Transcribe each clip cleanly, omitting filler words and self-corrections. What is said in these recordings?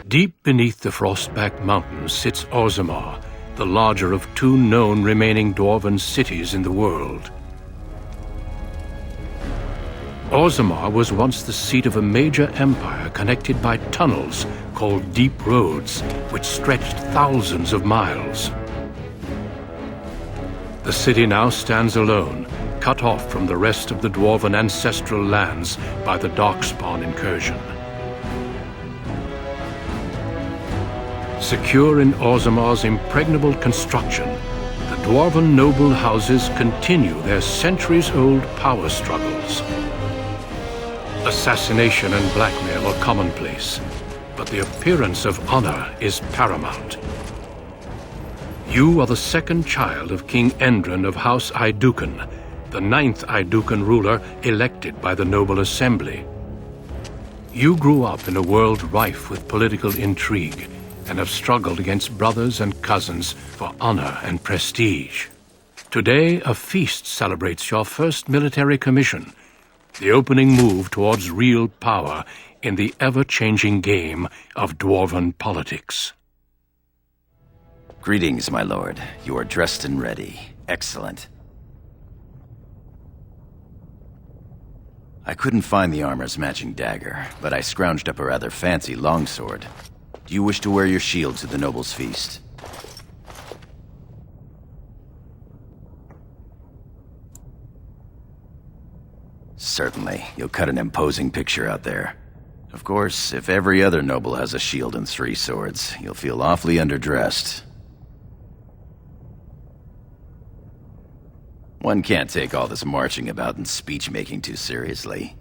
Deep beneath the frost-backed mountains sits Orzammar, the larger of two known remaining dwarven cities in the world. Orzammar was once the seat of a major empire connected by tunnels called deep roads, which stretched thousands of miles. The city now stands alone, cut off from the rest of the dwarven ancestral lands by the Darkspawn incursion. Secure in Orzammar's impregnable construction, the Dwarven noble houses continue their centuries-old power struggles. Assassination and blackmail are commonplace, but the appearance of honor is paramount. You are the second child of King Endron of House Aeducan, the 9th Aeducan ruler elected by the noble assembly. You grew up in a world rife with political intrigue, and have struggled against brothers and cousins for honor and prestige. Today, a feast celebrates your first military commission, the opening move towards real power in the ever-changing game of dwarven politics. Greetings, my lord. You are dressed and ready. Excellent. I couldn't find the armor's matching dagger, but I scrounged up a rather fancy longsword. Do you wish to wear your shield to the noble's feast? Certainly. You'll cut an imposing picture out there. Of course, if every other noble has a shield and 3 swords, you'll feel awfully underdressed. One can't take all this marching about and speech-making too seriously.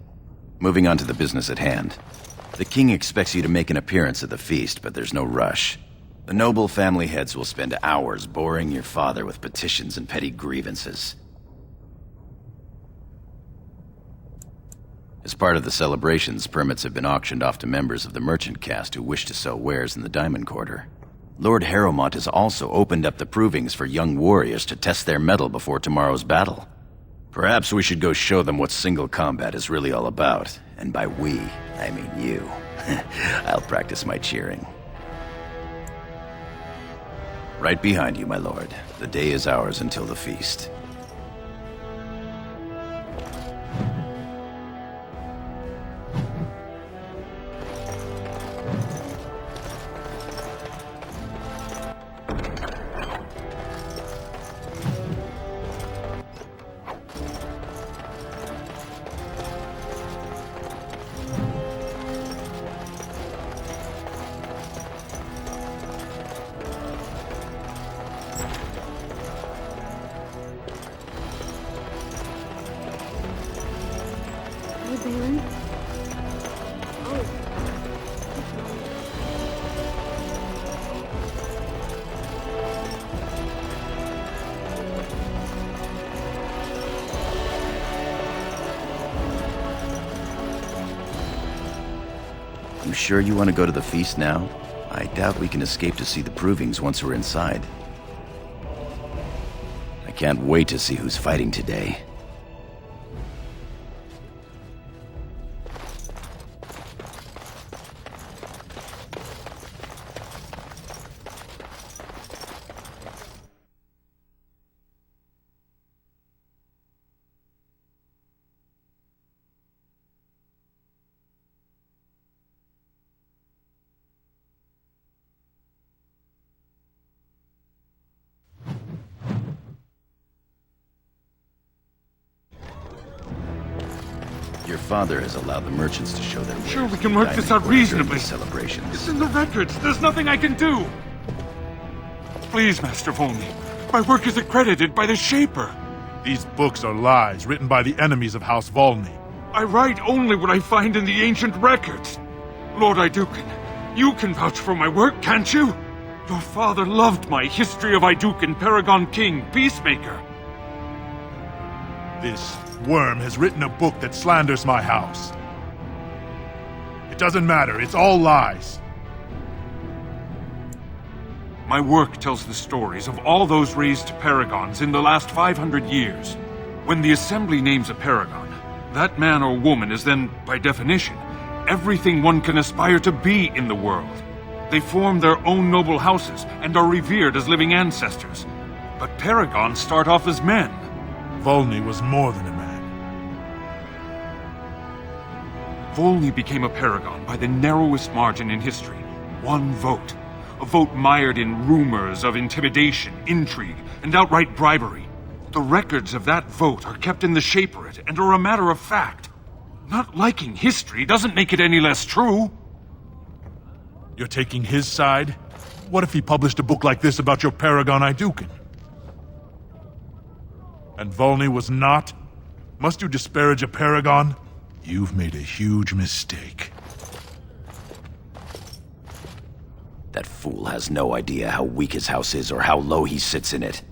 Moving on to the business at hand. The king expects you to make an appearance at the feast, but there's no rush. The noble family heads will spend hours boring your father with petitions and petty grievances. As part of the celebrations, permits have been auctioned off to members of the merchant caste who wish to sell wares in the Diamond Quarter. Lord Harrowmont has also opened up the provings for young warriors to test their mettle before tomorrow's battle. Perhaps we should go show them what single combat is really all about. And by we, I mean you. I'll practice my cheering. Right behind you, my lord. The day is ours until the feast. Bhelen? You sure you want to go to the feast now? I doubt we can escape to see the provings once we're inside. I can't wait to see who's fighting today. Your father has allowed the merchants to show their wares. Sure, we can work this out reasonably. Celebrations. It's in the records. There's nothing I can do. Please, Master Volney. My work is accredited by the Shaper. These books are lies written by the enemies of House Volney. I write only what I find in the ancient records. Lord Aeducan, you can vouch for my work, can't you? Your father loved my History of Aeducan, Paragon King, Peacemaker. This worm has written a book that slanders my house. It doesn't matter, it's all lies. My work tells the stories of all those raised paragons in the last 500 years. When the Assembly names a paragon, that man or woman is then, by definition, everything one can aspire to be in the world. They form their own noble houses and are revered as living ancestors. But paragons start off as men. Volney was more than a man. Volney became a paragon by the narrowest margin in history. One vote. A vote mired in rumors of intimidation, intrigue, and outright bribery. The records of that vote are kept in the Shaperate and are a matter of fact. Not liking history doesn't make it any less true. You're taking his side? What if he published a book like this about your paragon Aeducan? And Volney was not? Must you disparage a paragon? You've made a huge mistake. That fool has no idea how weak his house is or how low he sits in it.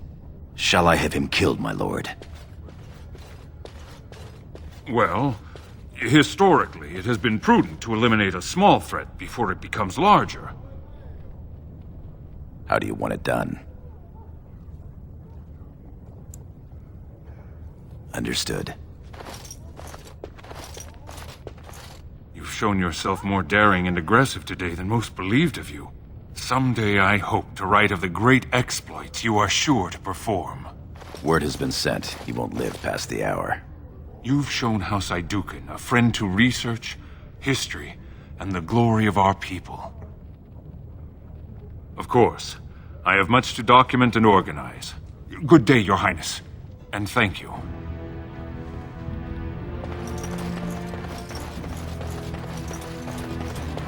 Shall I have him killed, my lord? Well, historically, it has been prudent to eliminate a small threat before it becomes larger. How do you want it done? Understood. You've shown yourself more daring and aggressive today than most believed of you. Someday I hope to write of the great exploits you are sure to perform. Word has been sent. He won't live past the hour. You've shown House Aeducan a friend to research, history, and the glory of our people. Of course, I have much to document and organize. Good day, Your Highness, and thank you.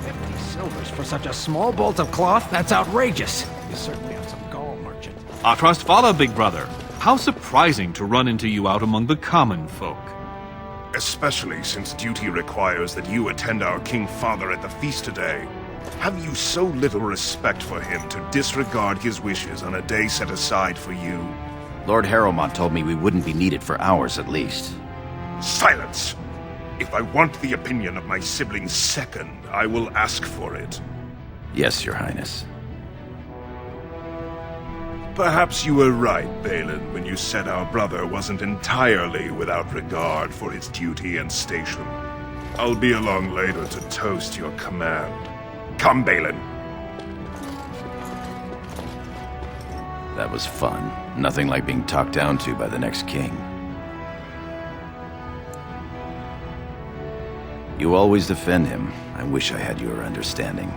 50 silvers for such a small bolt of cloth? That's outrageous. You certainly have some gall, merchant. Our trust follow, big brother. How surprising to run into you out among the common folk. Especially since duty requires that you attend our King Father at the feast today. Have you so little respect for him to disregard his wishes on a day set aside for you? Lord Harrowmont told me we wouldn't be needed for hours at least. Silence! If I want the opinion of my sibling's second, I will ask for it. Yes, Your Highness. Perhaps you were right, Bhelen, when you said our brother wasn't entirely without regard for his duty and station. I'll be along later to toast your command. Come, Bhelen. That was fun. Nothing like being talked down to by the next king. You always defend him. I wish I had your understanding.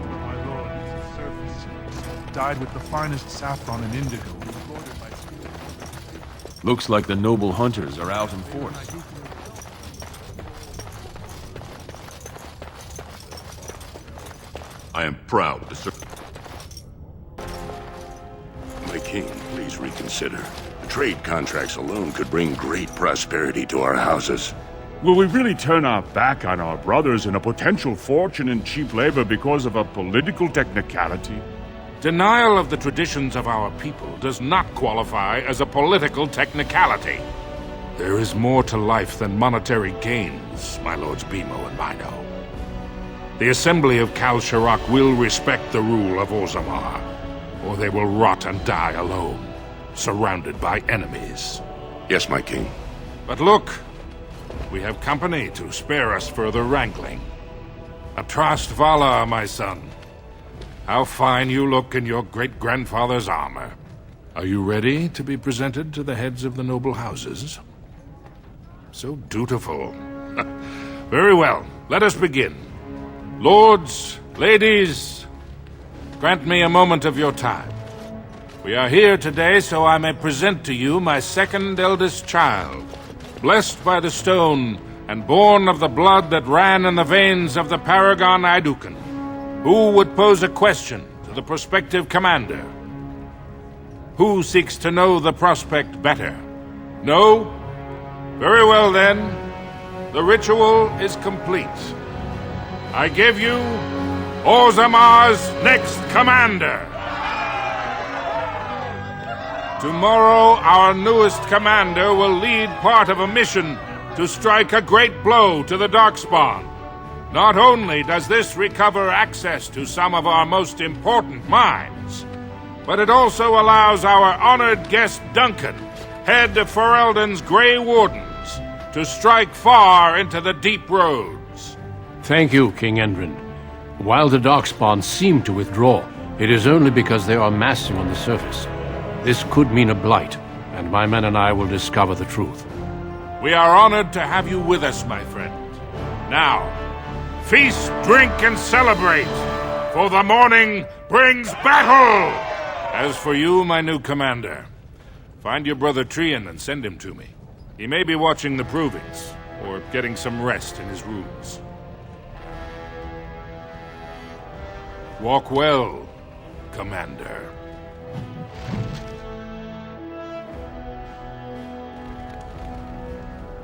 My lord, it's a surface. Dyed with the finest saffron and indigo. Embroidered by steel. Looks like the noble hunters are out in force. I am proud to serve. My king, please reconsider. Trade contracts alone could bring great prosperity to our houses. Will we really turn our back on our brothers and a potential fortune in cheap labor because of a political technicality? Denial of the traditions of our people does not qualify as a political technicality. There is more to life than monetary gains, my lords Bimo and Mino. The Assembly of Kal Shirak will respect the rule of Orzammar, or they will rot and die alone, surrounded by enemies. Yes, my king. But look, we have company to spare us further wrangling. Atrast Vala, my son. How fine you look in your great-grandfather's armor. Are you ready to be presented to the heads of the noble houses? So dutiful. Very well, let us begin. Lords, ladies, grant me a moment of your time. We are here today so I may present to you my second eldest child, blessed by the stone and born of the blood that ran in the veins of the paragon Aeducan. Who would pose a question to the prospective commander? Who seeks to know the prospect better? No? Very well then. The ritual is complete. I give you Orzammar's next commander. Tomorrow, our newest commander will lead part of a mission to strike a great blow to the Darkspawn. Not only does this recover access to some of our most important mines, but it also allows our honored guest Duncan, head of Ferelden's Grey Wardens, to strike far into the deep roads. Thank you, King Endrin. While the Darkspawn seem to withdraw, it is only because they are massing on the surface. This could mean a blight, and my men and I will discover the truth. We are honored to have you with us, my friend. Now, feast, drink, and celebrate, for the morning brings battle! As for you, my new commander, find your brother Trian and send him to me. He may be watching the provings, or getting some rest in his rooms. Walk well, Commander.